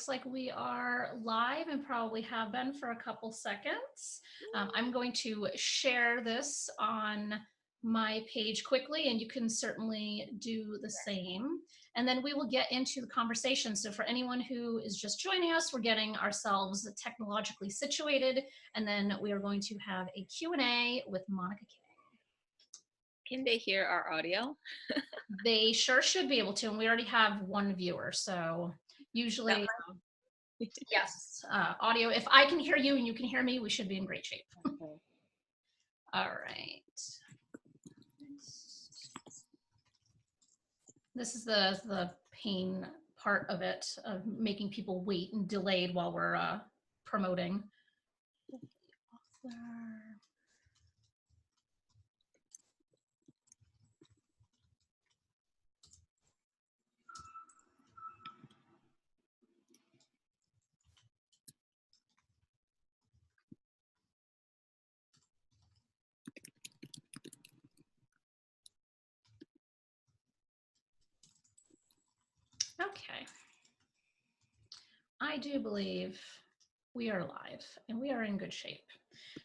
looks like we are live and probably have been for a couple seconds. I'm going to share this on my page quickly, and you can certainly do the same. And then we will get into the conversation. So for anyone who is just joining us, we're getting ourselves technologically situated, and then we are going to have a Q&A with Monica Kang. Can they hear our audio? They sure should be able to, and we already have one viewer, so usually, yes, audio. If I can hear you and you can hear me, we should be in great shape. Okay. All right. This is the pain part of it, of making people wait and delayed while we're promoting. Okay. I do believe we are live and we are in good shape.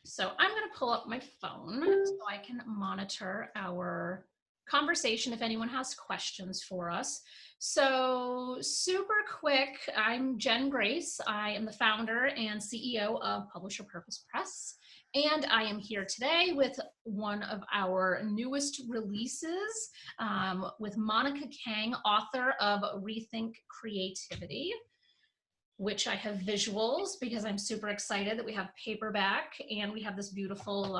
So I'm going to pull up my phone so I can monitor our conversation if anyone has questions for us. So super quick, I'm Jenn Grace. I am the founder and CEO of Publish Your Purpose Press. And I am here today with one of our newest releases with Monica Kang, author of Rethink Creativity, which I have visuals because I'm super excited that we have paperback and we have this beautiful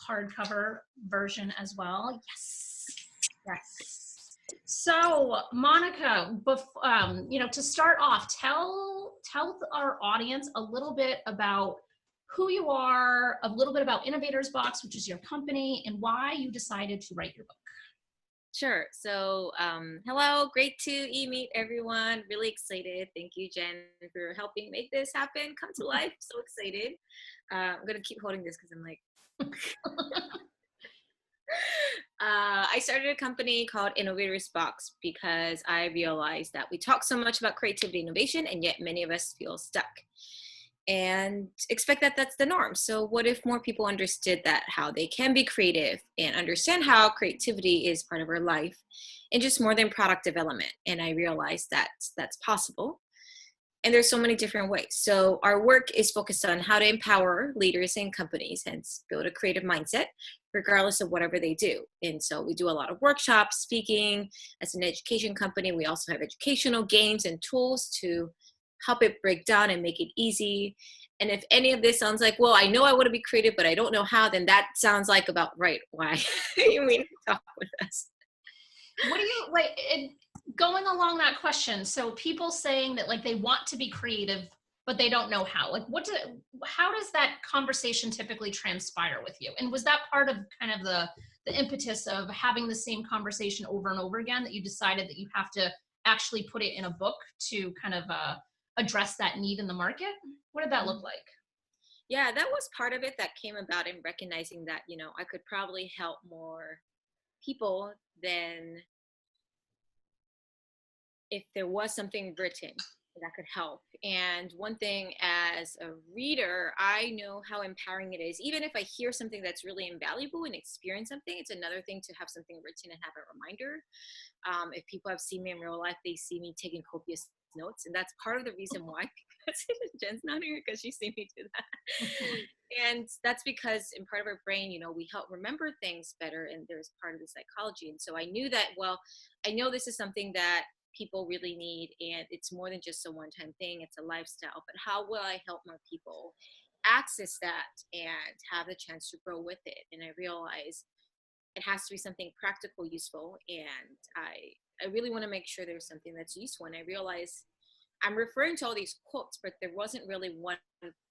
hardcover version as well. Yes, yes. So Monica, to start off, tell our audience a little bit about who you are, a little bit about InnovatorsBox, which is your company, and why you decided to write your book. Sure. So, hello, great to meet everyone. Really excited. Thank you, Jen, for helping make this happen, come to life. So excited. I'm going to keep holding this because I'm like, I started a company called InnovatorsBox because I realized that we talk so much about creativity, innovation, and yet many of us feel stuck and expect that that's the norm. So what if more people understood that, how they can be creative and understand how creativity is part of our life and just more than product development? And I realized that that's possible. And there's so many different ways. So our work is focused on how to empower leaders and companies, hence build a creative mindset, regardless of whatever they do. And so we do a lot of workshops, speaking. As an education company, we also have educational games and tools to help it break down and make it easy. And if any of this sounds like, well, I know I want to be creative, but I don't know how, then that sounds like about right why you mean to talk with us. What do you like going along that question? So people saying that like they want to be creative, but they don't know how. Like how does that conversation typically transpire with you? And was that part of kind of the impetus of having the same conversation over and over again, that you decided that you have to actually put it in a book to kind of address that need in the market? What did that look like? Yeah, that was part of it that came about in recognizing that, I could probably help more people than if there was something written that could help. And one thing as a reader, I know how empowering it is. Even if I hear something that's really invaluable and experience something, it's another thing to have something written and have a reminder. If people have seen me in real life, they see me taking copious notes, and that's part of the reason why. Jen's not here because she's seen me do that. And that's because in part of our brain, we help remember things better, and there's part of the psychology. And so I knew that, well, I know this is something that people really need, and it's more than just a one-time thing, it's a lifestyle. But how will I help more people access that and have the chance to grow with it? And I realized it has to be something practical, useful, and I really want to make sure there's something that's useful. And I realized I'm referring to all these quotes, but there wasn't really one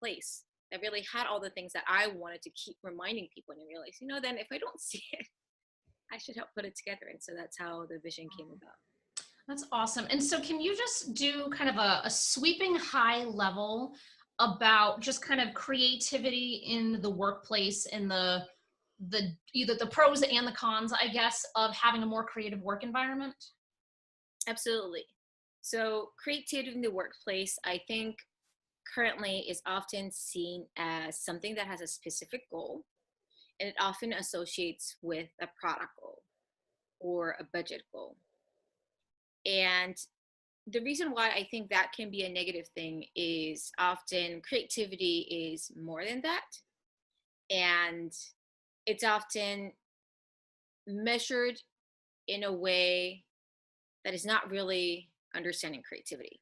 place that really had all the things that I wanted to keep reminding people. And I realized, then if I don't see it, I should help put it together. And so that's how the vision came about. That's awesome. And so can you just do kind of a sweeping high level about just kind of creativity in the workplace and the either the pros and the cons, I guess, of having a more creative work environment? Absolutely. So creativity in the workplace, I think currently is often seen as something that has a specific goal, and it often associates with a product goal or a budget goal. And the reason why I think that can be a negative thing is often creativity is more than that. And it's often measured in a way that is not really understanding creativity.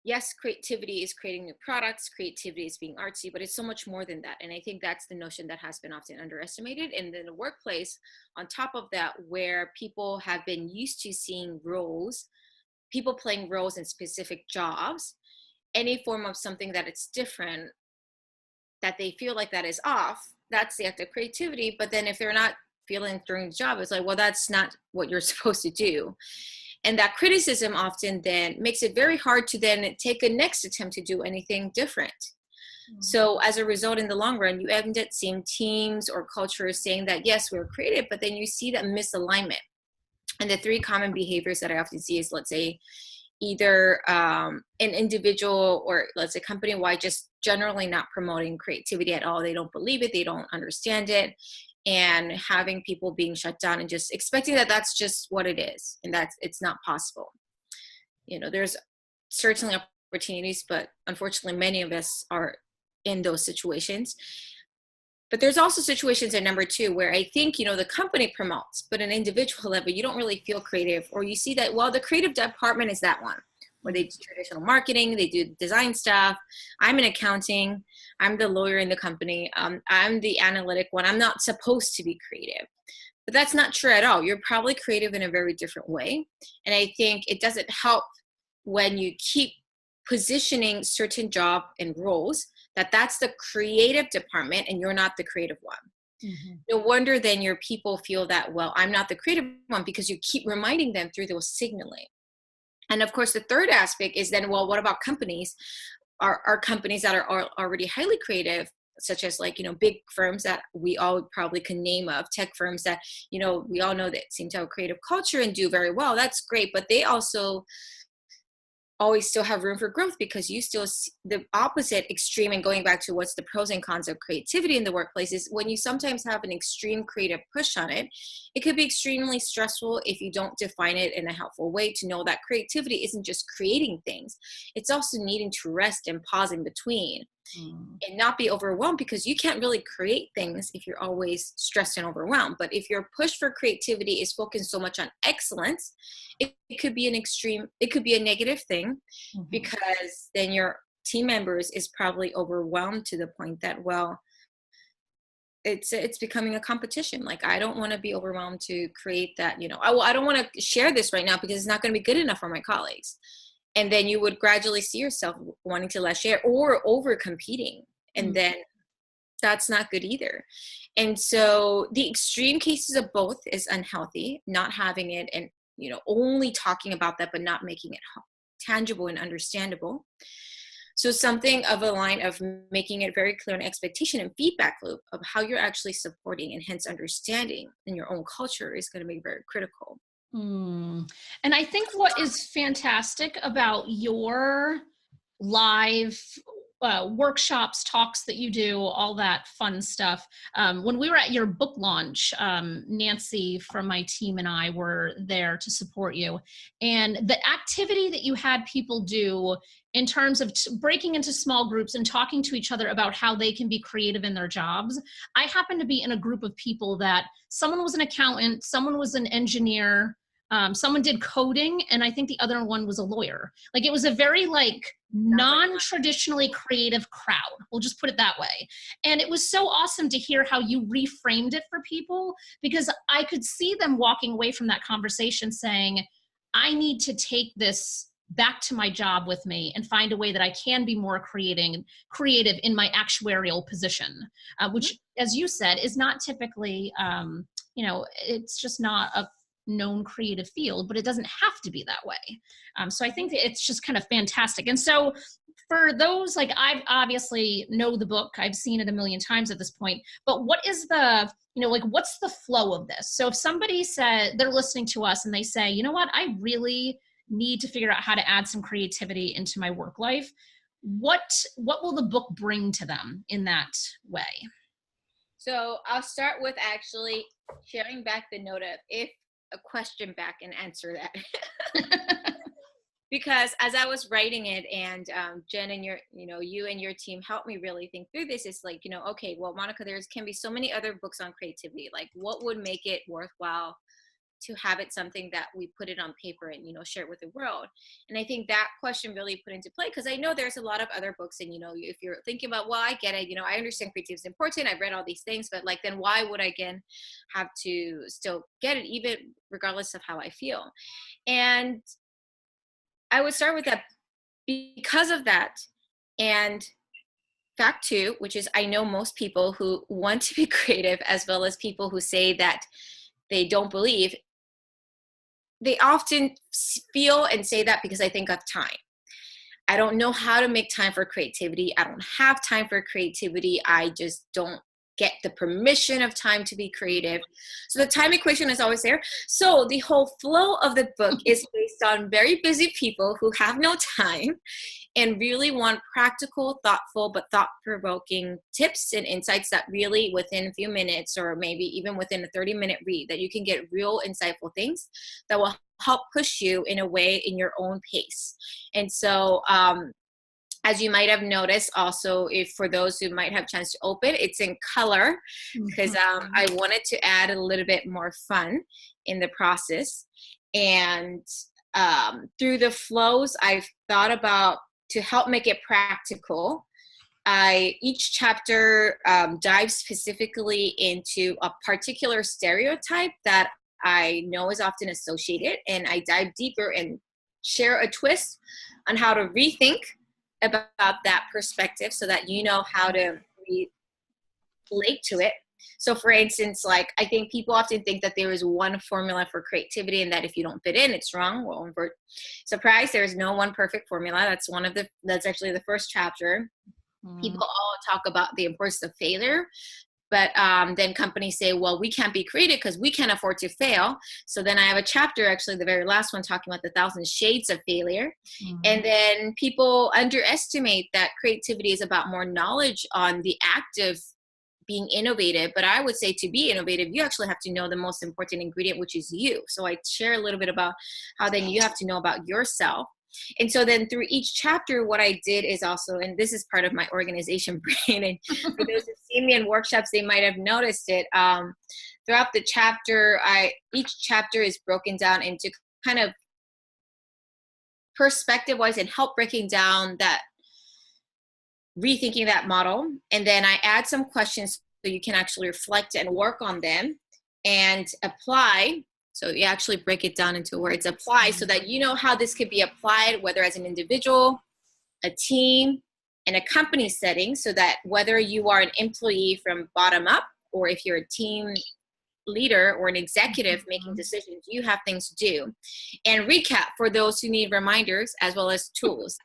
Yes, creativity is creating new products, creativity is being artsy, but it's so much more than that. And I think that's the notion that has been often underestimated. And then the workplace, on top of that, where people have been used to seeing roles, people playing roles in specific jobs, any form of something that it's different, that they feel like that is off, that's the act of creativity. But then if they're not feeling during the job, it's like, well, that's not what you're supposed to do. And that criticism often then makes it very hard to then take a next attempt to do anything different. So as a result, in the long run, you end up seeing teams or cultures saying that, yes, we're creative, but then you see that misalignment. And the three common behaviors that I often see is, let's say, either an individual or let's say company-wide just generally not promoting creativity at all. They don't believe it. They don't understand it. And having people being shut down and just expecting that that's just what it is. And that's, it's not possible. You know, there's certainly opportunities, but unfortunately many of us are in those situations. But there's also situations at number two where I think, you know, the company promotes, but an individual level, you don't really feel creative, or you see that, well, the creative department is that one where they do traditional marketing, they do design stuff. I'm in accounting. I'm the lawyer in the company. I'm the analytic one. I'm not supposed to be creative. But that's not true at all. You're probably creative in a very different way. And I think it doesn't help when you keep positioning certain job and roles that that's the creative department and you're not the creative one. Mm-hmm. No wonder then your people feel that, well, I'm not the creative one, because you keep reminding them through those signaling. And of course, the third aspect is then, well, what about companies? Are companies that are already highly creative, such as, like, you know, big firms that we all probably can name of, tech firms that, you know, we all know that seem to have a creative culture and do very well. That's great. But they also always still have room for growth, because you still see the opposite extreme. And going back to what's the pros and cons of creativity in the workplace is when you sometimes have an extreme creative push on it, it could be extremely stressful if you don't define it in a helpful way to know that creativity isn't just creating things. It's also needing to rest and pause in between and not be overwhelmed, because you can't really create things if you're always stressed and overwhelmed. But if your push for creativity is focused so much on excellence, it could be an extreme, it could be a negative thing, because then your team members is probably overwhelmed to the point that, well, it's becoming a competition. Like, I don't want to be overwhelmed to create that, you know, I don't want to share this right now because it's not going to be good enough for my colleagues. And then you would gradually see yourself wanting to less share or over competing. And then that's not good either. And so the extreme cases of both is unhealthy, not having it and, you know, only talking about that, but not making it tangible and understandable. So something of a line of making it very clear, an expectation and feedback loop of how you're actually supporting and hence understanding in your own culture is going to be very critical. And I think what is fantastic about your live workshops, talks that you do, all that fun stuff. When we were at your book launch, Nancy from my team and I were there to support you. And the activity that you had people do in terms of breaking into small groups and talking to each other about how they can be creative in their jobs. I happened to be in a group of people that someone was an accountant, someone was an engineer, someone did coding, and I think the other one was a lawyer. Like, it was a very non-traditionally creative crowd. We'll just put it that way. And it was so awesome to hear how you reframed it for people, because I could see them walking away from that conversation saying, I need to take this back to my job with me and find a way that I can be more creative in my actuarial position, which, as you said, is not typically, it's just not a known creative field, but it doesn't have to be that way. So I think that it's just kind of fantastic. And so for those, like, I obviously know the book, I've seen it a million times at this point, but what is the, what's the flow of this? So if somebody said they're listening to us and they say, you know what, I really need to figure out how to add some creativity into my work life, what will the book bring to them in that way? So I'll start with actually sharing back the note of if a question back and answer that. Because as I was writing it, and Jen and you and your team helped me really think through this, it's like, okay, well, Monica, can be so many other books on creativity. Like, what would make it worthwhile to have it something that we put it on paper and, share it with the world? And I think that question really put into play, because I know there's a lot of other books, and, if you're thinking about, well, I get it, I understand creativity is important, I've read all these things, but like, then why would I again have to still get it, even regardless of how I feel? And I would start with that because of that. And fact two, which is, I know most people who want to be creative, as well as people who say that they don't believe, they often feel and say that because I think of time. I don't know how to make time for creativity. I don't have time for creativity. I just don't get the permission of time to be creative. So the time equation is always there. So the whole flow of the book is based on very busy people who have no time and really want practical, thoughtful, but thought-provoking tips and insights that really within a few minutes, or maybe even within a 30-minute read, that you can get real insightful things that will help push you in a way in your own pace. And so, as you might have noticed also, if for those who might have a chance to open, it's in color, because I wanted to add a little bit more fun in the process. And through the flows, I've thought about, to help make it practical, each chapter dives specifically into a particular stereotype that I know is often associated, and I dive deeper and share a twist on how to rethink about that perspective, so that you know how to relate to it. So for instance, like, I think people often think that there is one formula for creativity, and that if you don't fit in, it's wrong. Well, surprise, there is no one perfect formula. That's actually the first chapter. People all talk about the importance of failure, but then companies say, well, we can't be creative because we can't afford to fail. So then I have a chapter, actually the very last one, talking about the 1,000 shades of failure. And then people underestimate that creativity is about more knowledge on the act of being innovative. But I would say, to be innovative, you actually have to know the most important ingredient, which is you. So I share a little bit about how then you have to know about yourself. And so then through each chapter, what I did is also, and this is part of my organization brain, and for those who've seen me in workshops, they might have noticed it. Throughout the chapter, each chapter is broken down into kind of perspective-wise, and help breaking down that, rethinking that model. And then I add some questions so you can actually reflect and work on them and apply. So you actually break it down into words, apply, so that you know how this could be applied, whether as an individual, a team, and a company setting, so that whether you are an employee from bottom up, or if you're a team leader or an executive making decisions, you have things to do. And recap for those who need reminders, as well as tools.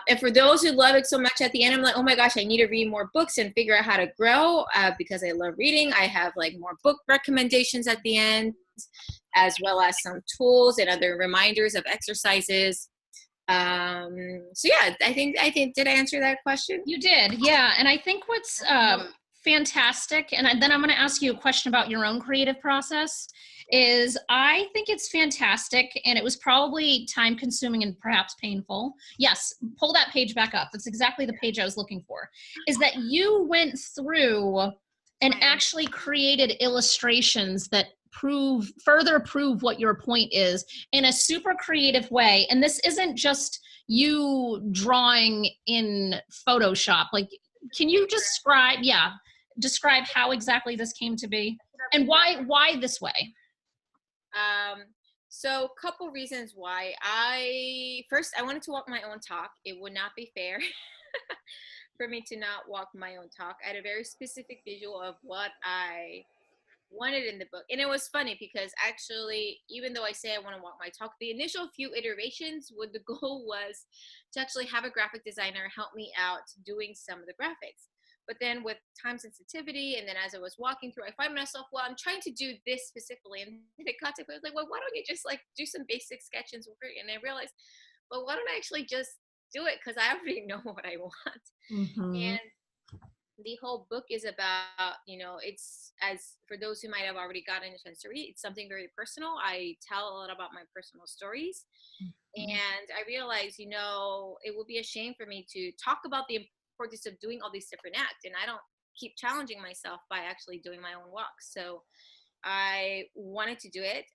And for those who love it so much, at the end, I'm like, oh my gosh, I need to read more books and figure out how to grow, because I love reading. I have like more book recommendations at the end, as well as some tools and other reminders of exercises. So yeah, I think, did I answer that question? You did. Yeah. And I think what's fantastic, and then I'm going to ask you a question about your own creative process, is I think it's fantastic, and it was probably time consuming and perhaps painful. Yes, pull that page back up. That's exactly the page I was looking for, is that you went through and actually created illustrations that further prove what your point is in a super creative way. And this isn't just you drawing in Photoshop. Like, can you describe how exactly this came to be, and why this way? So a couple reasons why. First, I wanted to walk my own talk. It would not be fair for me to not walk my own talk. I had a very specific visual of what I wanted in the book. And it was funny because actually, even though I say I want to walk my talk, the initial few iterations, what the goal was to actually have a graphic designer help me out doing some of the graphics. But then with time sensitivity, and then as I was walking through, I find myself, well, I'm trying to do this specifically. And then it got to, I was like, well, why don't you just like do some basic sketches? And I realized, well, why don't I actually just do it? Because I already know what I want. Mm-hmm. And the whole book is about, it's, as for those who might have already gotten a chance to read, it's something very personal. I tell a lot about my personal stories. And I realized, it would be a shame for me to talk about the importance of doing all these different acts. And I don't keep challenging myself by actually doing my own walks. So I wanted to do it.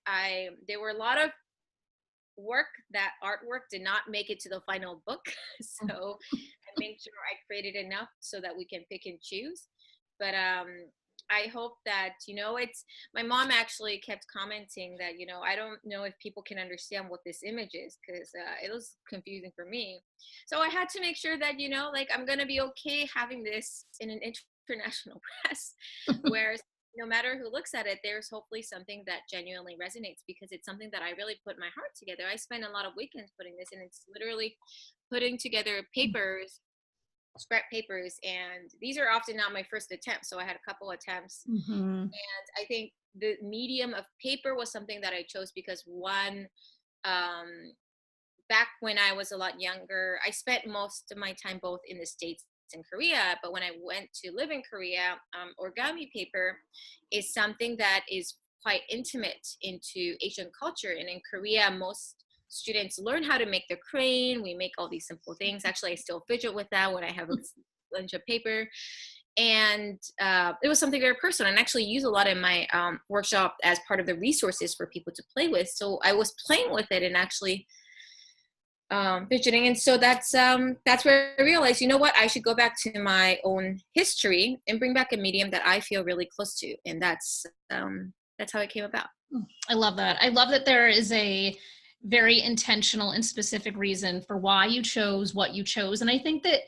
There were a lot of that artwork did not make it to the final book. So I made sure I created enough so that we can pick and choose. But I hope that, it's, my mom actually kept commenting that, I don't know if people can understand what this image is, because it was confusing for me. So I had to make sure that, like, I'm going to be okay having this in an international press, where no matter who looks at it, there's hopefully something that genuinely resonates, because it's something that I really put my heart together. I spend a lot of weekends putting this, and it's literally putting together scrap papers, and these are often not my first attempt. So I had a couple attempts, and I think the medium of paper was something that I chose because one, back when I was a lot younger, I spent most of my time both in the States and Korea. But when I went to live in Korea, origami paper is something that is quite intimate into Asian culture. And in Korea, most students learn how to make the crane. We make all these simple things. Actually, I still fidget with that when I have a bunch of paper. And it was something very personal, and actually use a lot in my workshop as part of the resources for people to play with. So I was playing with it and actually fidgeting. And so that's where I realized, I should go back to my own history and bring back a medium that I feel really close to. And that's how it came about. I love that. I love that there is a very intentional and specific reason for why you chose what you chose. And I think that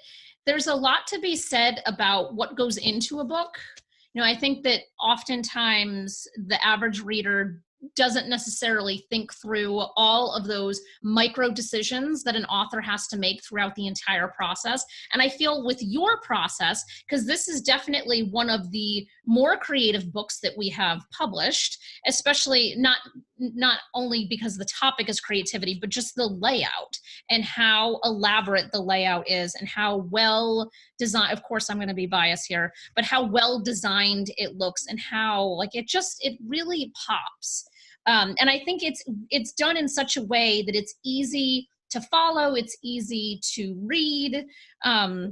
there's a lot to be said about what goes into a book. I think that oftentimes the average reader doesn't necessarily think through all of those micro decisions that an author has to make throughout the entire process. And I feel with your process, because this is definitely one of the more creative books that we have published, especially not only because the topic is creativity, but just the layout and how elaborate the layout is and how well designed. Of course, I'm going to be biased here, but how well designed it looks and how it really pops. And I think it's done in such a way that it's easy to follow. It's easy to read. I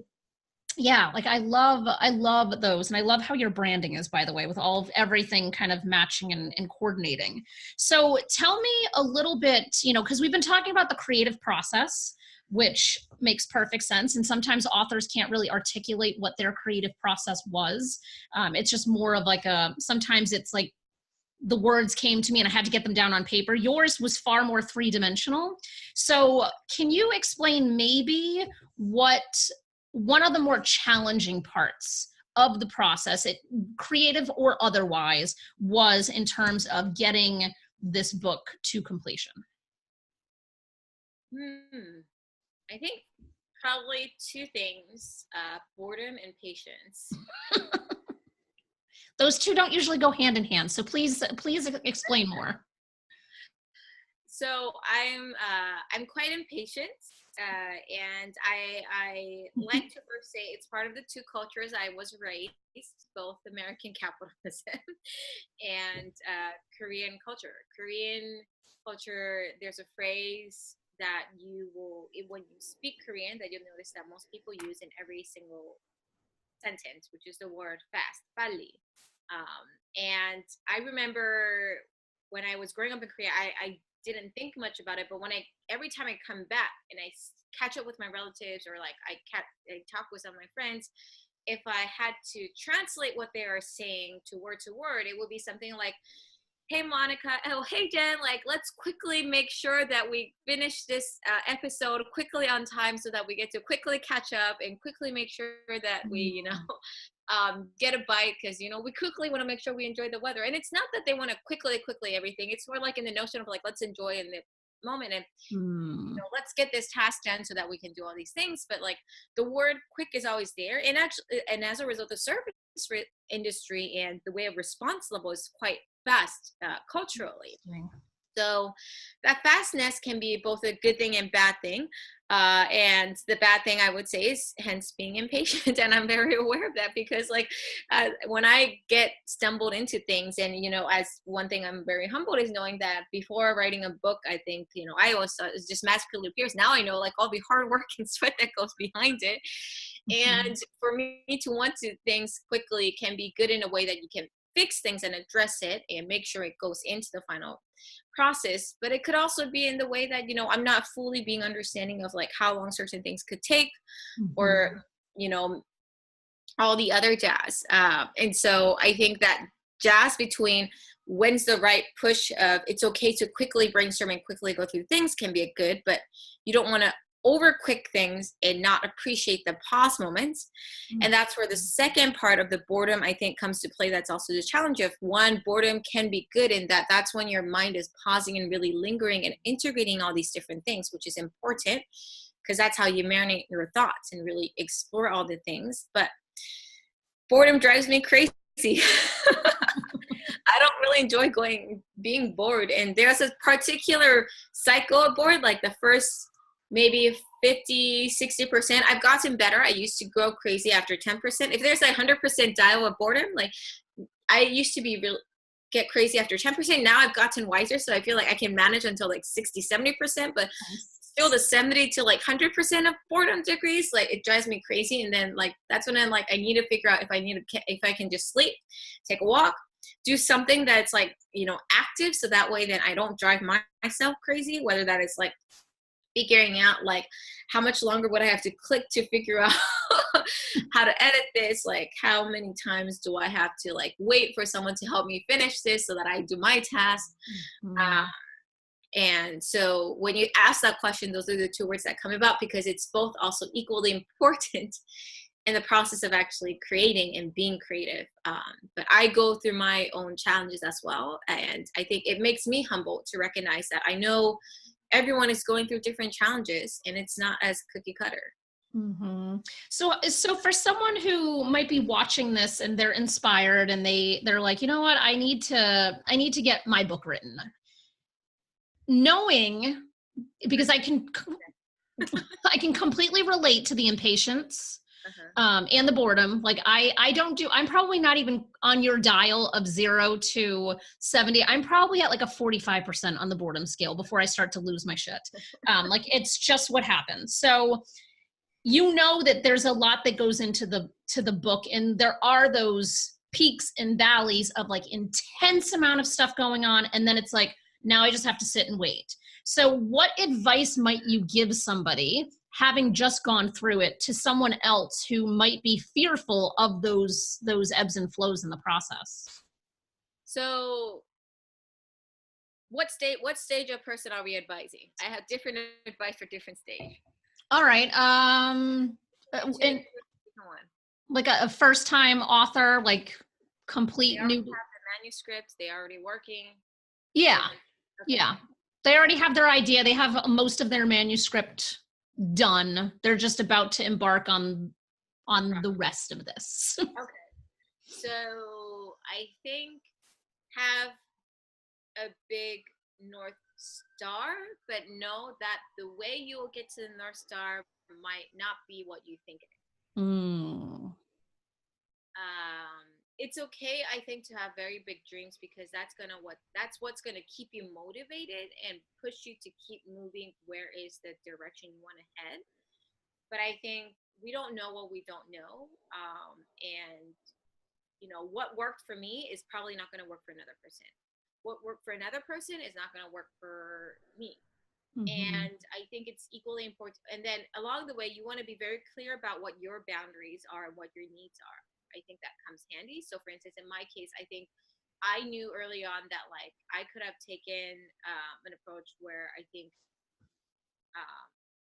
love those. And I love how your branding is, by the way, with everything kind of matching and coordinating. So tell me a little bit, because we've been talking about the creative process, which makes perfect sense. And sometimes authors can't really articulate what their creative process was. It's just more of sometimes it's like the words came to me and I had to get them down on paper. Yours was far more three-dimensional. So can you explain maybe what one of the more challenging parts of the process, creative or otherwise, was in terms of getting this book to completion? I think probably two things, boredom and patience. Those two don't usually go hand in hand. So please explain more. So I'm quite impatient, and I like to first say it's part of the two cultures I was raised, both American capitalism and Korean culture. Korean culture, there's a phrase that when you speak Korean, that you'll notice that most people use in every single sentence, which is the word fast, 빨리. And I remember when I was growing up in Korea, I didn't think much about it, but every time I come back and I catch up with my relatives, or I talk with some of my friends, if I had to translate what they are saying to word, it would be something like, hey, Monica, oh, hey, Jen, let's quickly make sure that we finish this episode quickly on time so that we get to quickly catch up and quickly make sure that we, get a bite, because, we quickly want to make sure we enjoy the weather. And it's not that they want to quickly everything. It's more like in the notion of let's enjoy moment. And Mm. let's get this task done so that we can do all these things. But like the word quick is always there. And actually, and as a result, the service industry and the way of response level is quite fast culturally. So that fastness can be both a good thing and bad thing. And the bad thing I would say is hence being impatient. And I'm very aware of that because like when I get stumbled into things, and, as one thing I'm very humbled is knowing that before writing a book, I think, I always thought it was just magically appears. Now I know like all the hard work and sweat that goes behind it. And for me to want to things quickly can be good in a way that you can fix things and address it and make sure it goes into the final process. But it could also be in the way that, I'm not fully being understanding of like how long certain things could take or, all the other jazz. And so I think that jazz between when's the right push of it's okay to quickly brainstorm and quickly go through things can be a good, but you don't want to over quick things and not appreciate the pause moments. And that's where the second part of the boredom, I think, comes to play. That's also the challenge of one, boredom can be good in that that's when your mind is pausing and really lingering and integrating all these different things, which is important because that's how you marinate your thoughts and really explore all the things. But boredom drives me crazy. I don't really enjoy being bored. And there's a particular cycle of bored, like the first maybe 50-60%. I've gotten better. I used to go crazy after 10%. If there's a 100% dial of boredom, like I used to get crazy after 10%. Now I've gotten wiser, so I feel like I can manage until like 60-70%, but still the 70 to like 100% of boredom degrees, like it drives me crazy. And then like that's when I'm like, I need to figure out if I can just sleep, take a walk, do something that's like, active, so that way then I don't drive myself crazy, whether that is like figuring out like how much longer would I have to click to figure out how to edit this, like how many times do I have to like wait for someone to help me finish this so that I do my task. And so when you ask that question, those are the two words that come about, because it's both also equally important in the process of actually creating and being creative. But I go through my own challenges as well. And I think it makes me humble to recognize that I know everyone is going through different challenges and it's not as cookie cutter. So for someone who might be watching this and they're inspired and they're like, you know what, I need to get my book written. Knowing, because I can completely relate to the impatience and the boredom. Like I'm probably not even on your dial of 0 to 70. I'm probably at like a 45% on the boredom scale before I start to lose my shit. Like it's just what happens. So that there's a lot that goes into the book, and there are those peaks and valleys of like intense amount of stuff going on, and then it's like, now I just have to sit and wait. So what advice might you give somebody having just gone through it to someone else who might be fearful of those ebbs and flows in the process? So what stage of person are we advising? I have different advice for different stage. All right. And like a first time author, like complete they already new. Have the manuscripts, they already working. Yeah. Okay. Yeah. They already have their idea. They have most of their manuscript done. They're just about to embark on the rest of this. Okay. So I think have a big North Star, but know that the way you will get to the North Star might not be what you think it is. It's okay, I think, to have very big dreams, because that's what's gonna keep you motivated and push you to keep moving. Where is the direction you want to head? But I think we don't know what we don't know, and what worked for me is probably not going to work for another person. What worked for another person is not going to work for me. And I think it's equally important. And then along the way, you want to be very clear about what your boundaries are and what your needs are. I think that comes handy. So for instance, in my case, I think I knew early on that like I could have taken an approach where I think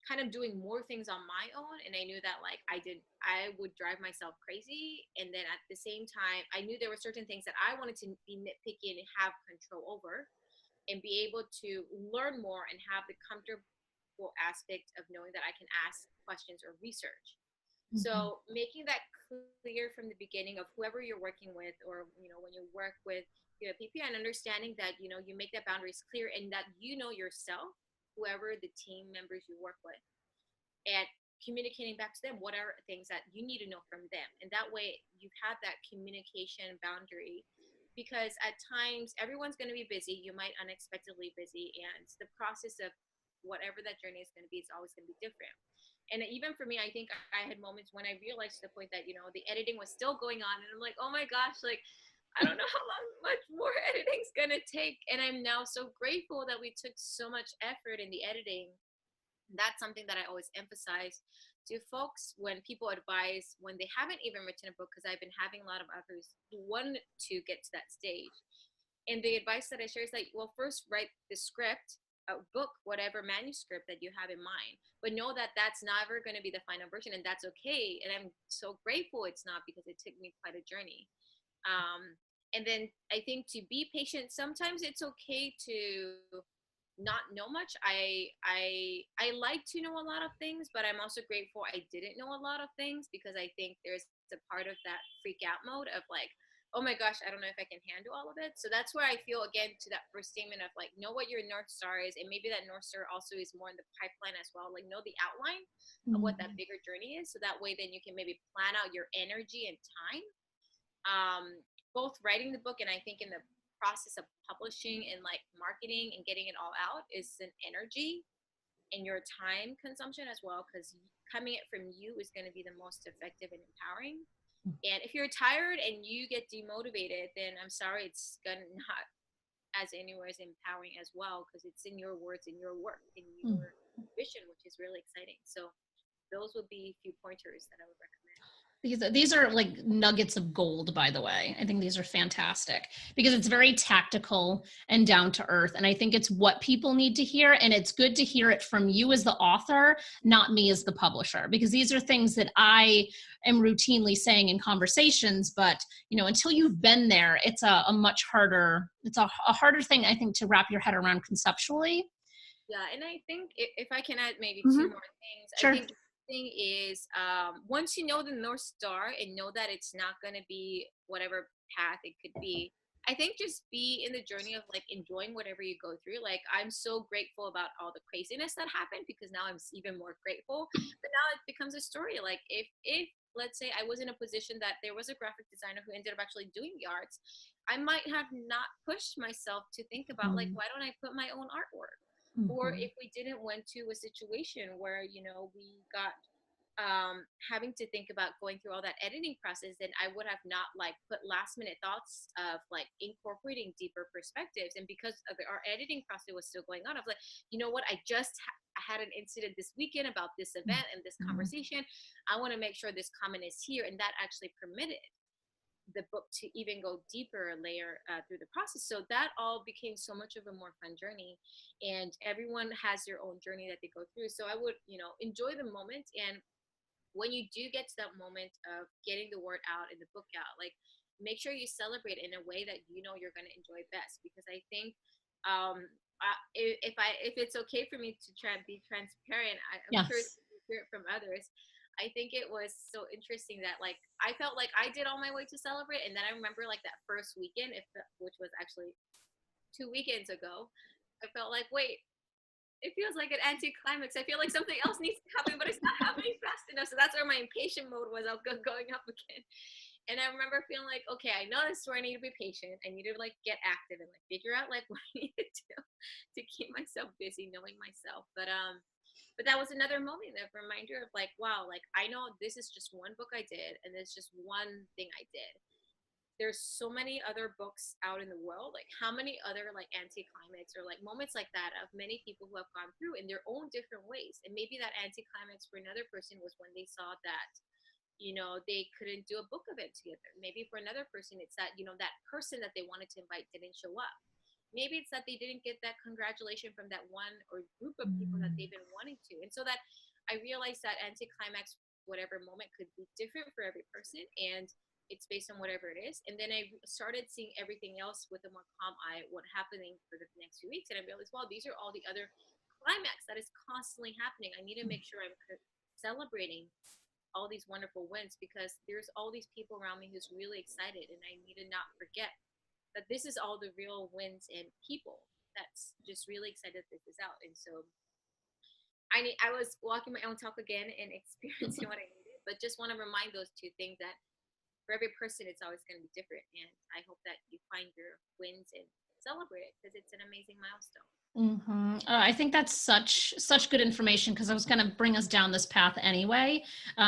kind of doing more things on my own, and I knew that like I would drive myself crazy. And then at the same time, I knew there were certain things that I wanted to be nitpicky and have control over. and be able to learn more and have the comfortable aspect of knowing that I can ask questions or research. So making that clear from the beginning of whoever you're working with, or, when you work with your PP, and understanding that, you make that boundaries clear, and that yourself, whoever the team members you work with, and communicating back to them what are things that you need to know from them. And that way you've had that communication boundary, because at times everyone's going to be busy. You might unexpectedly busy, and the process of whatever that journey is going to be, it's always going to be different. And even for me, I think I had moments when I realized to the point that, the editing was still going on. And I'm like, oh my gosh, like, I don't know how much more editing's going to take. And I'm now so grateful that we took so much effort in the editing. That's something that I always emphasize to folks when people advise, when they haven't even written a book, because I've been having a lot of others who want to get to that stage. And the advice that I share is like, well, first write the script, book, whatever manuscript that you have in mind, but know that that's never going to be the final version, and that's okay. And I'm so grateful it's not, because it took me quite a journey. And then I think to be patient, sometimes it's okay to not know much. I like to know a lot of things, but I'm also grateful I didn't know a lot of things, because I think there's a part of that freak out mode of like, oh my gosh, I don't know if I can handle all of it. So that's where I feel, again, to that first statement of like, know what your North Star is. And maybe that North Star also is more in the pipeline as well. Like, know the outline of what that bigger journey is. So that way, then you can maybe plan out your energy and time. Both writing the book, and I think in the process of publishing and like marketing and getting it all out, is an energy and your time consumption as well. Because coming it from you is going to be the most effective and empowering. And if you're tired and you get demotivated, then I'm sorry, it's gonna not as anywhere as empowering as well, because it's in your words, in your work, in your vision, which is really exciting. So those would be a few pointers that I would recommend. These are like nuggets of gold, by the way. I think these are fantastic because it's very tactical and down to earth. And I think it's what people need to hear. And it's good to hear it from you as the author, not me as the publisher, because these are things that I am routinely saying in conversations. But, until you've been there, it's a much harder, it's a harder thing, I think, to wrap your head around conceptually. Yeah. And I think if I can add maybe Mm-hmm. two more things, Sure. I think thing is once you know the North Star and know that it's not going to be whatever path it could be, I think just be in the journey of like enjoying whatever you go through. Like, I'm so grateful about all the craziness that happened, because now I'm even more grateful. But now it becomes a story. Like, if let's say I was in a position that there was a graphic designer who ended up actually doing the arts, I might have not pushed myself to think about like, why don't I put my own artwork? Or if we didn't went to a situation where, we got having to think about going through all that editing process, then I would have not like put last minute thoughts of like incorporating deeper perspectives. And because of our editing process was still going on, I was like, you know what, I just had an incident this weekend about this event and this conversation. I want to make sure this comment is here. And that actually permitted the book to even go deeper layer through the process. So that all became so much of a more fun journey, and everyone has their own journey that they go through. So I would, enjoy the moment. And when you do get to that moment of getting the word out and the book out, like, make sure you celebrate in a way that you're going to enjoy best. Because I think if it's okay for me to be transparent, I'm sure you hear it from others. I think it was so interesting that like I felt like I did all my way to celebrate, and then I remember like that first weekend, which was actually 2 weekends ago, I felt like, wait, it feels like an anticlimax. I feel like something else needs to happen, but it's not happening fast enough. So that's where my impatient mode was. I was going up again. And I remember feeling like, okay, I know this is where I need to be patient. I need to like get active and like figure out like what I need to do to keep myself busy, knowing myself. But that was another moment of reminder of like, wow, like I know this is just one book I did, and it's just one thing I did. There's so many other books out in the world. Like, how many other like anticlimax or like moments like that of many people who have gone through in their own different ways. And maybe that anticlimax for another person was when they saw that, they couldn't do a book event together. Maybe for another person, it's that, that person that they wanted to invite didn't show up. Maybe it's that they didn't get that congratulation from that one or group of people that they've been wanting to. And so that I realized that anticlimax, whatever moment, could be different for every person. And it's based on whatever it is. And then I started seeing everything else with a more calm eye, what happening for the next few weeks. And I realized, wow, these are all the other climax that is constantly happening. I need to make sure I'm celebrating all these wonderful wins, because there's all these people around me who's really excited. And I need to not forget that this is all the real wins and people that's just really excited that this is out. And so I was walking my own talk again and experiencing what I needed, but just want to remind those two things that for every person, it's always going to be different. And I hope that you find your wins and celebrate it, because it's an amazing milestone. I think that's such good information, because I was going to bring us down this path anyway,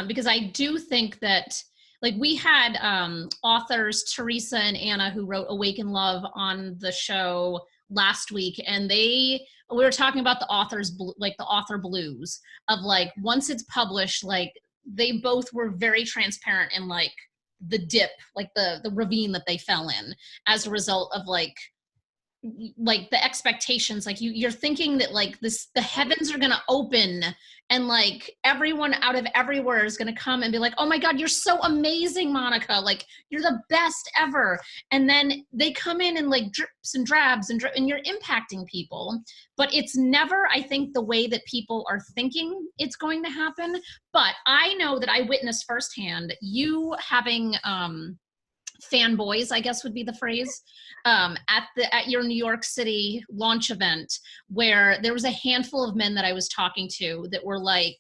because I do think that, like, we had authors Teresa and Anna who wrote Awaken Love on the show last week, and we were talking about the author blues of, like, once it's published, like, they both were very transparent in, like, the dip, like the ravine that they fell in as a result of, like the expectations, like you're thinking that, like, the heavens are going to open and, like, everyone out of everywhere is going to come and be like, oh my God, you're so amazing, Monica, like, you're the best ever. And then they come in and, like, drips and drabs and you're impacting people, but it's never, I think, the way that people are thinking it's going to happen. But I know that I witnessed firsthand you having fanboys, I guess would be the phrase, at your New York City launch event, where there was a handful of men that I was talking to that were like,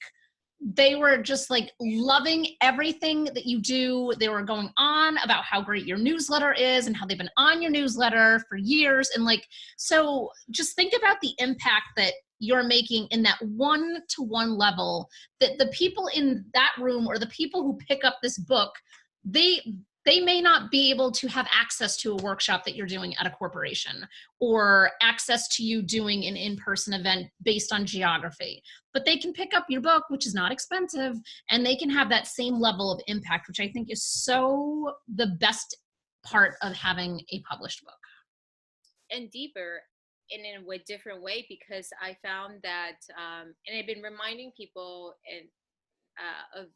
they were just, like, loving everything that you do. They were going on about how great your newsletter is and how they've been on your newsletter for years. And, like, so just think about the impact that you're making in that one-to-one level, that the people in that room or the people who pick up this book, they may not be able to have access to a workshop that you're doing at a corporation, or access to you doing an in-person event based on geography, but they can pick up your book, which is not expensive, and they can have that same level of impact, which I think is so the best part of having a published book. And deeper in a different way, because I found that, and I've been reminding people and of,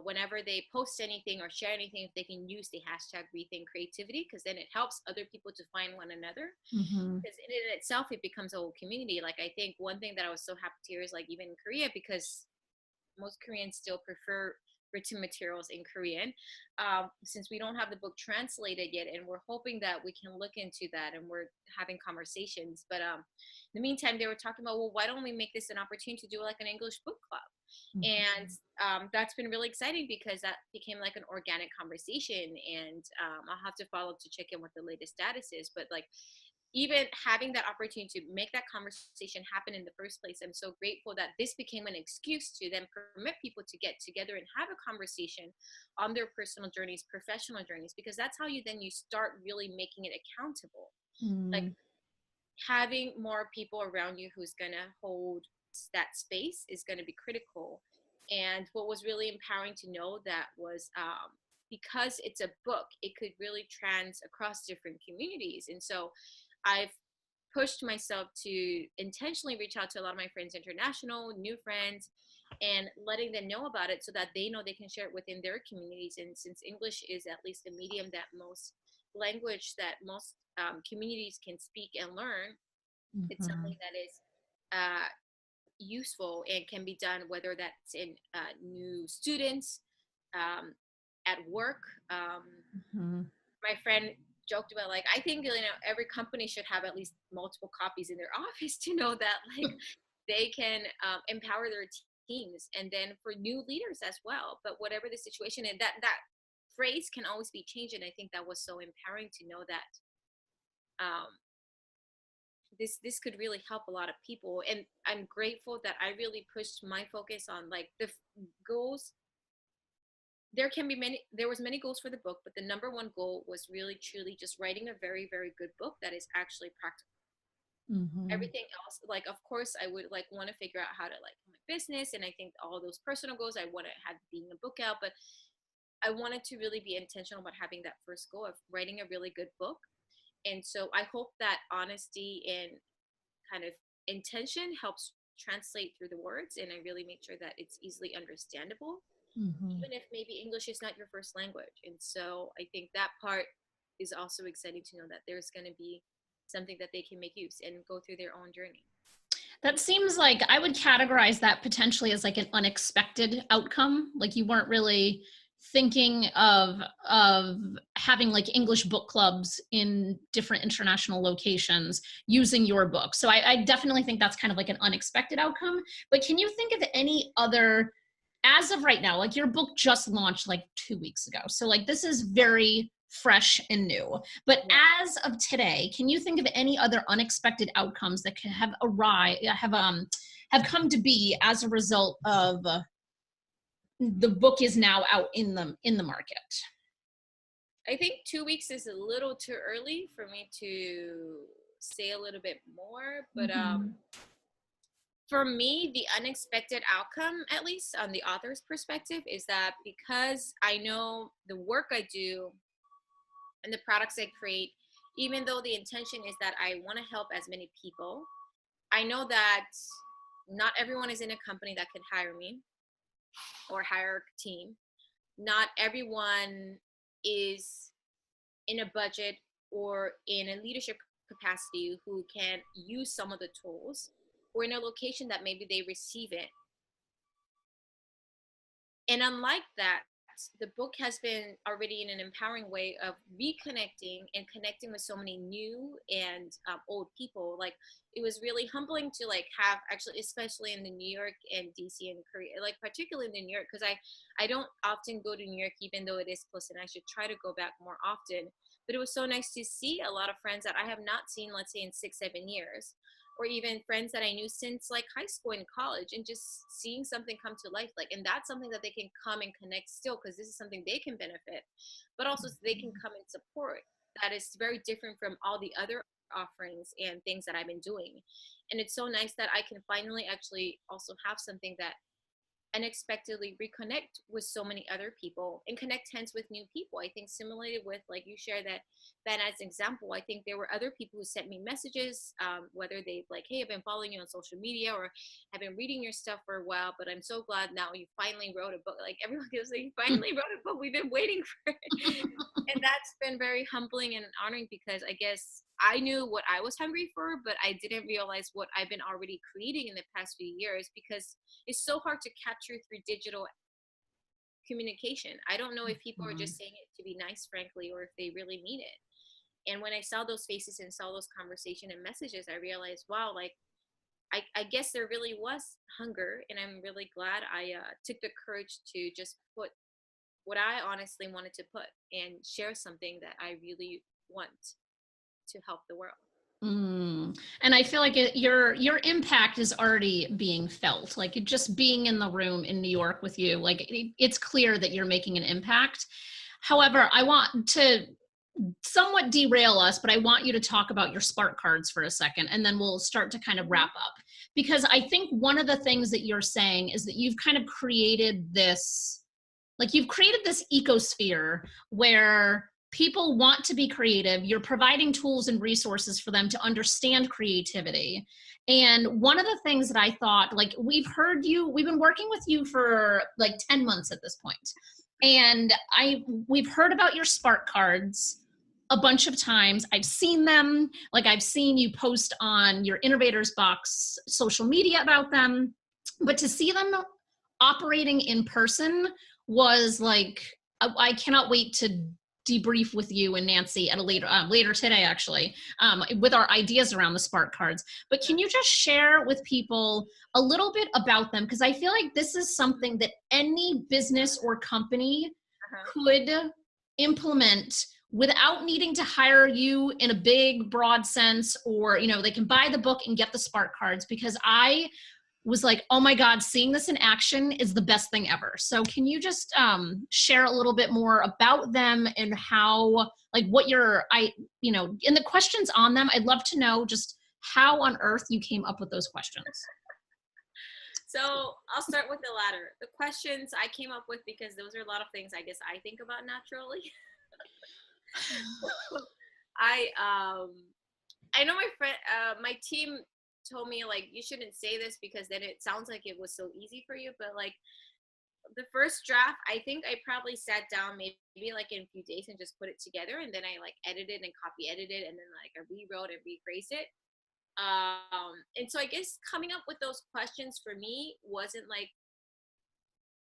whenever they post anything or share anything, if they can use the hashtag Rethink Creativity, because then it helps other people to find one another. Because in itself, it becomes a whole community. Like, I think one thing that I was so happy to hear is, like, even in Korea, because most Koreans still prefer written materials in Korean, since we don't have the book translated yet, and we're hoping that we can look into that, and we're having conversations. But in the meantime, they were talking about, well, why don't we make this an opportunity to do, like, an English book club? And that's been really exciting, because that became like an organic conversation. And I'll have to follow up to check in what the latest status is. But, like, even having that opportunity to make that conversation happen in the first place, I'm so grateful that this became an excuse to then permit people to get together and have a conversation on their personal journeys, professional journeys, because that's how you start really making it accountable. Like, having more people around you who's going to hold that space is going to be critical. And what was really empowering to know that was, because it's a book, it could really trans across different communities. And so I've pushed myself to intentionally reach out to a lot of my friends, international, new friends, and letting them know about it so that they know they can share it within their communities. And since English is at least a medium that most communities can speak and learn, it's something that is useful and can be done, whether that's in new students, at work. My friend joked about, like, I think, every company should have at least multiple copies in their office to know that, like, they can empower their teams, and then for new leaders as well. But whatever the situation, and that phrase can always be changed. And I think that was so empowering to know that this could really help a lot of people. And I'm grateful that I really pushed my focus on, like, the goals. There was many goals for the book, but the number one goal was really truly just writing a very, very good book that is actually practical. Everything else, like, of course, I would, like, want to figure out how to, like, my business, and I think all those personal goals I want to have being a book out, but I wanted to really be intentional about having that first goal of writing a really good book. And so I hope that honesty and kind of intention helps translate through the words, and I really make sure that it's easily understandable. even if maybe English is not your first language. And so I think that part is also exciting to know that there's going to be something that they can make use and go through their own journey. That seems like I would categorize that potentially as like an unexpected outcome. Like you weren't really thinking of having like English book clubs in different international locations using your book. So I definitely think that's kind of like an unexpected outcome. But can you think of any other, as of right now, like your book just launched like 2 weeks ago. So like this is very fresh and new. But as of today, can you think of any other unexpected outcomes that could have have come to be as a result of the book is now out in the market? I think 2 weeks is a little too early for me to say a little bit more, but for me, the unexpected outcome, at least on the author's perspective, is that because I know the work I do and the products I create, even though the intention is that I want to help as many people, I know that not everyone is in a company that could hire me or hire a team. Not everyone is in a budget or in a leadership capacity who can use some of the tools, or in a location that maybe they receive it. And unlike that, the book has been already in an empowering way of reconnecting and connecting with so many new and old people. Like, it was really humbling to like have, actually, especially in the New York and DC and Korea, like particularly in the New York, because I don't often go to New York, even though it is close, and I should try to go back more often. But it was so nice to see a lot of friends that I have not seen, let's say, in 6-7 years, or even friends that I knew since like high school and college, and just seeing something come to life. Like, and that's something that they can come and connect still, because this is something they can benefit, but also so they can come and support. That is very different from all the other offerings and things that I've been doing. And it's so nice that I can finally actually also have something that unexpectedly reconnect with so many other people and connect hence with new people. I think similarly with, like you share that as an example, I think there were other people who sent me messages, whether they like, hey, I've been following you on social media, or I've been reading your stuff for a while, but I'm so glad now you finally wrote a book. Like, everyone goes like, you finally wrote a book, we've been waiting for it. And that's been very humbling and honoring, because I guess I knew what I was hungry for, but I didn't realize what I've been already creating in the past few years, because it's so hard to capture through digital communication. I don't know if people are just saying it to be nice, frankly, or if they really mean it. And when I saw those faces and saw those conversations and messages, I realized, wow, like, I guess there really was hunger. And I'm really glad I took the courage to just put what I honestly wanted to put and share something that I really want to help the world. And I feel like your impact is already being felt. Like, just being in the room in New York with you, like it's clear that you're making an impact. However, I want to somewhat derail us, but I want you to talk about your Spark cards for a second, and then we'll start to kind of wrap up. Because I think one of the things that you're saying is that you've kind of created this, like you've created this ecosphere where people want to be creative. You're providing tools and resources for them to understand creativity. And one of the things that I thought, like, we've been working with you for like 10 months at this point. And we've heard about your Spark cards a bunch of times. I've seen them, like I've seen you post on your InnovatorsBox social media about them, but to see them operating in person was like, I cannot wait to debrief with you and Nancy at a later today, actually, with our ideas around the Spark cards. But can you just share with people a little bit about them? Because I feel like this is something that any business or company could implement without needing to hire you in a big, broad sense, or, they can buy the book and get the Spark cards, because I was like, oh my God, seeing this in action is the best thing ever. So can you just share a little bit more about them and how, like, what in the questions on them, I'd love to know just how on earth you came up with those questions. So I'll start with the latter. The questions I came up with because those are a lot of things I guess I think about naturally. I know my friend, my team told me, like, you shouldn't say this because then it sounds like it was so easy for you, but like, the first draft, I think I probably sat down maybe like in a few days and just put it together, and then I like edited and copy edited, and then like I rewrote and rephrased it. And so I guess coming up with those questions for me wasn't like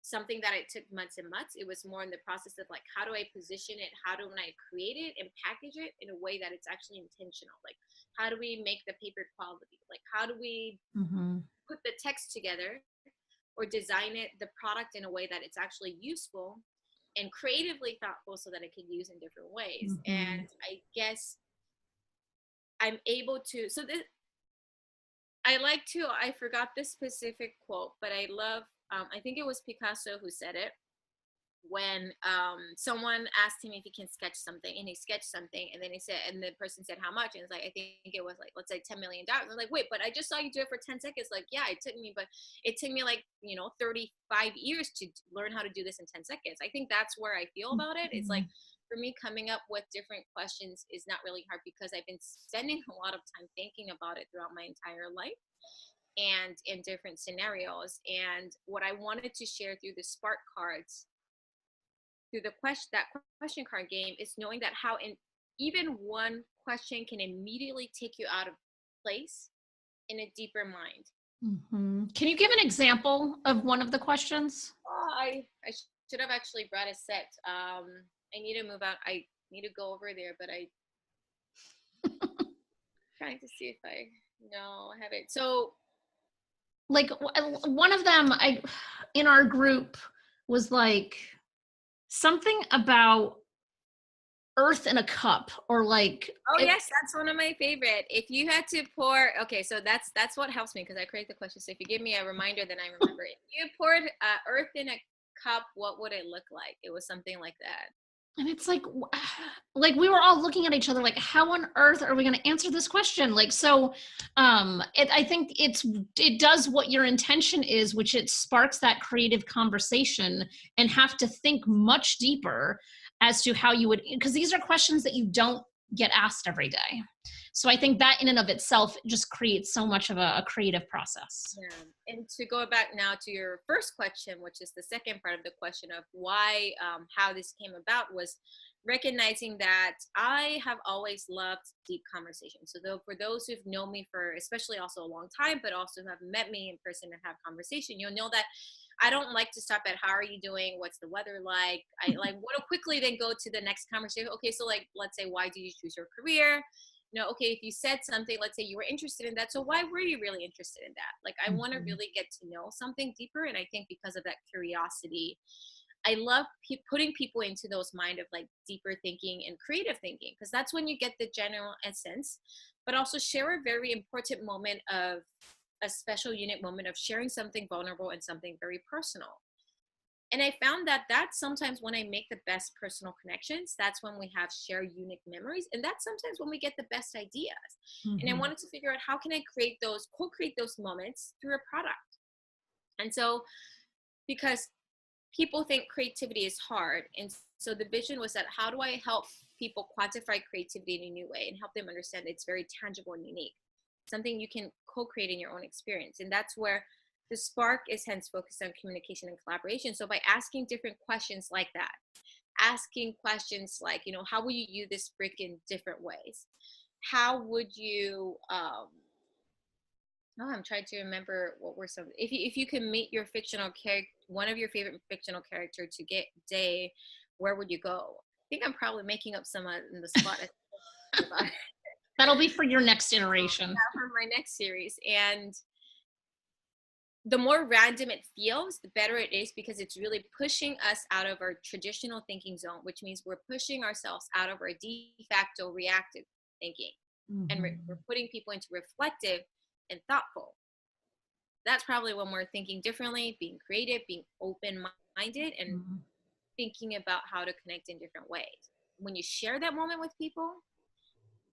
something that it took months and months. It was more in the process of like, how do I position it? How do I create it and package it in a way that it's actually intentional? Like, how do we make the paper quality? Like, how do we put the text together or design it, the product in a way that it's actually useful and creatively thoughtful so that it can use in different ways. And I guess I'm able to, so this, I forgot this specific quote, but I love, I think it was Picasso who said it when someone asked him if he can sketch something, and he sketched something, and then he said, and the person said how much, and it's like, I think it was like, let's say $10 million. I was like, wait, but I just saw you do it for 10 seconds. Like, yeah, it took me like, 35 years to learn how to do this in 10 seconds. I think that's where I feel about it. It's like, for me, coming up with different questions is not really hard because I've been spending a lot of time thinking about it throughout my entire life and in different scenarios. And what I wanted to share through the Spark cards, through the question card game, is knowing that how even one question can immediately take you out of place in a deeper mind. Can you give an example of one of the questions? I should have actually brought a set. I need to move out. I need to go over there, but trying to see if I have it. So like one of them in our group was like something about earth in a cup, or like, yes, that's one of my favorite. If you had to pour, okay, so that's what helps me because I create the question. So if you give me a reminder, then I remember it. If you poured earth in a cup, what would it look like? It was something like that. And it's like we were all looking at each other like, how on earth are we going to answer this question? Like, so I think it does what your intention is, which it sparks that creative conversation and have to think much deeper as to how you would, because these are questions that you don't get asked every day. So I think that in and of itself just creates so much of a creative process. Yeah. And to go back now to your first question, which is the second part of the question of why, how this came about, was recognizing that I have always loved deep conversations. So for those who've known me for especially also a long time, but also have met me in person and have conversation, you'll know that I don't like to stop at how are you doing? What's the weather like? I like want to quickly then go to the next conversation. Okay, so like, let's say, why do you choose your career? Okay, if you said something, let's say you were interested in that. So why were you really interested in that? Like, I want to really get to know something deeper. And I think because of that curiosity, I love putting people into those mind of like deeper thinking and creative thinking, because that's when you get the general essence, but also share a very important moment of a special unique moment of sharing something vulnerable and something very personal. And I found that that's sometimes when I make the best personal connections. That's when we have shared unique memories. And that's sometimes when we get the best ideas. And I wanted to figure out how can I co-create those moments through a product. And so, because people think creativity is hard. And so the vision was that how do I help people quantify creativity in a new way and help them understand it's very tangible and unique, something you can co-create in your own experience. And that's where the Spark is hence focused on communication and collaboration. So by asking different questions like that, asking questions like, how will you use this brick in different ways? How would you, I'm trying to remember what were some, if you could meet your fictional character, one of your favorite fictional character today, where would you go? I think I'm probably making up some in the spot. That'll be for your next iteration. For my next series. And the more random it feels, the better it is, because it's really pushing us out of our traditional thinking zone, which means we're pushing ourselves out of our de facto reactive thinking. And we're putting people into reflective and thoughtful. That's probably when we're thinking differently, being creative, being open-minded, and thinking about how to connect in different ways. When you share that moment with people,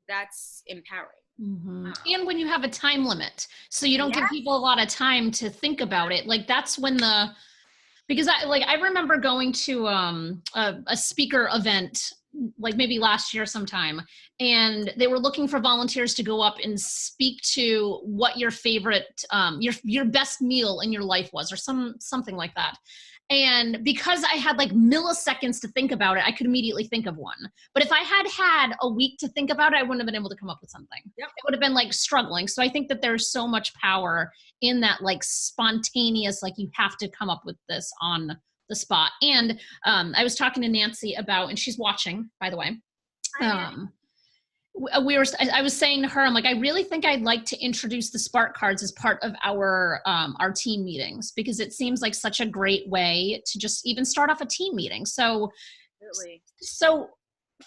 that's empowering. And when you have a time limit, so you don't give people a lot of time to think about it. Like that's when because I remember going to a speaker event, like maybe last year sometime, and they were looking for volunteers to go up and speak to what your favorite, your best meal in your life was, or something like that. And because I had like milliseconds to think about it, I could immediately think of one. But if I had a week to think about it, I wouldn't have been able to come up with something. Yep. It would have been like struggling. So I think that there's so much power in that like spontaneous, like you have to come up with this on the spot. And I was talking to Nancy about, and she's watching, by the way. I was saying to her, I'm like, I really think I'd like to introduce the Spark cards as part of our team meetings, because it seems like such a great way to just even start off a team meeting. So, Absolutely. So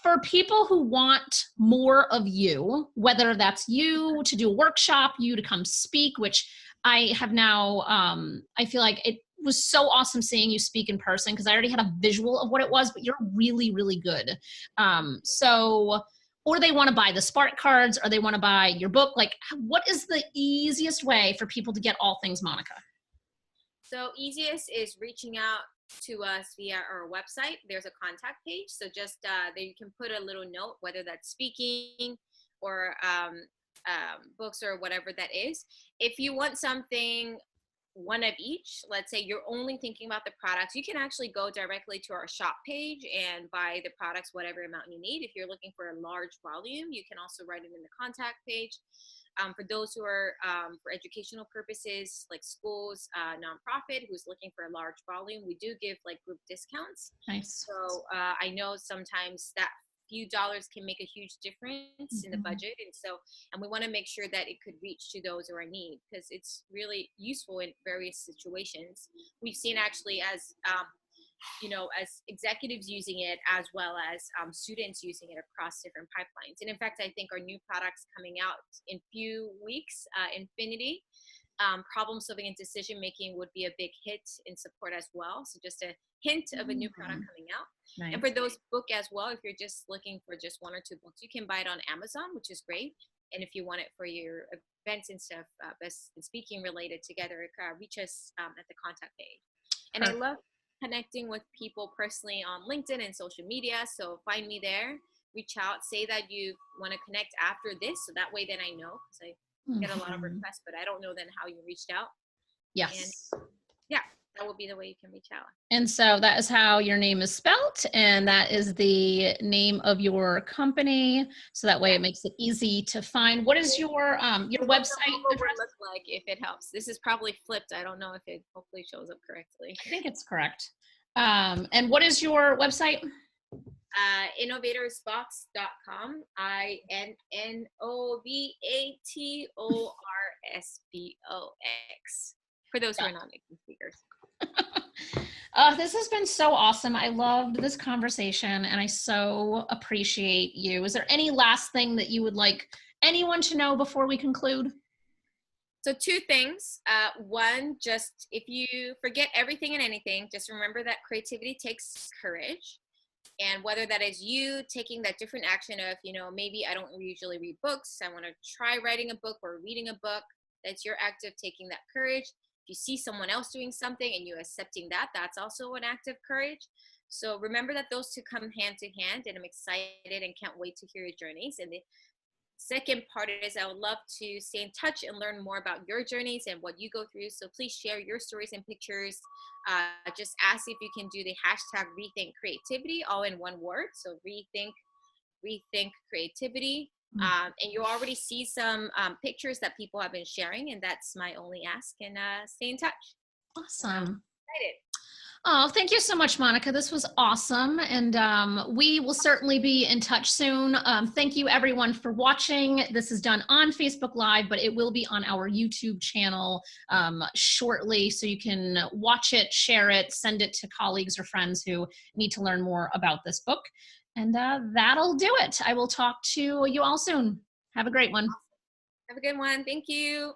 for people who want more of you, whether that's you to do a workshop, you to come speak, which I have now, I feel like it was so awesome seeing you speak in person, because I already had a visual of what it was, but you're really, really good. Or they want to buy the Spark cards, or they want to buy your book. Like, what is the easiest way for people to get all things Monica? So easiest is reaching out to us via our website. There's a contact page. So just there you can put a little note, whether that's speaking or books or whatever that is. If you want something, one of each, let's say you're only thinking about the products, you can actually go directly to our shop page and buy the products, whatever amount you need. If you're looking for a large volume, you can also write it in the contact page. For those who are for educational purposes, like schools, nonprofit who's looking for a large volume, we do give like group discounts. Nice. So I know sometimes that few dollars can make a huge difference in the budget, and we want to make sure that it could reach to those who are in need, because it's really useful in various situations. We've seen actually as as executives using it, as well as students using it across different pipelines. And in fact, I think our new products coming out in few weeks, Infinity, problem solving and decision making would be a big hit in support as well. So just a hint of a new product coming out. Nice. And for those book as well, if you're just looking for just one or two books, you can buy it on Amazon, which is great. And if you want it for your events and stuff, best speaking related together, reach us at the contact page. And I love connecting with people personally on LinkedIn and social media. So find me there, reach out, say that you want to connect after this. So that way then I know, because I get a lot of requests, but I don't know then how you reached out. Yes. And yeah, that will be the way you can reach out. And so that is how your name is spelt, and that is the name of your company. So that way it makes it easy to find. What is your website address? Look like, if it helps. This is probably flipped. I don't know if it hopefully shows up correctly. I think it's correct. And what is your website? InnovatorsBox.com. INNOVATORSBOX. For those who are not native speakers. This has been so awesome. I loved this conversation, and I so appreciate you. Is there any last thing that you would like anyone to know before we conclude? So two things. One, just if you forget everything and anything, just remember that creativity takes courage. And whether that is you taking that different action of, maybe I don't usually read books, I want to try writing a book or reading a book, that's your act of taking that courage. If you see someone else doing something and you accepting that, that's also an act of courage. So remember that those two come hand to hand, and I'm excited and can't wait to hear your journeys. And the second part is I would love to stay in touch and learn more about your journeys and what you go through. So please share your stories and pictures. Just ask if you can do the hashtag Rethink Creativity, all in one word. So Rethink Creativity. And you already see some pictures that people have been sharing, and that's my only ask. And stay in touch. Awesome. Excited. Oh, thank you so much, Monica. This was awesome. And we will certainly be in touch soon. Thank you everyone for watching. This is done on Facebook Live, but it will be on our YouTube channel shortly. So you can watch it, share it, send it to colleagues or friends who need to learn more about this book. And that'll do it. I will talk to you all soon. Have a great one. Have a good one. Thank you.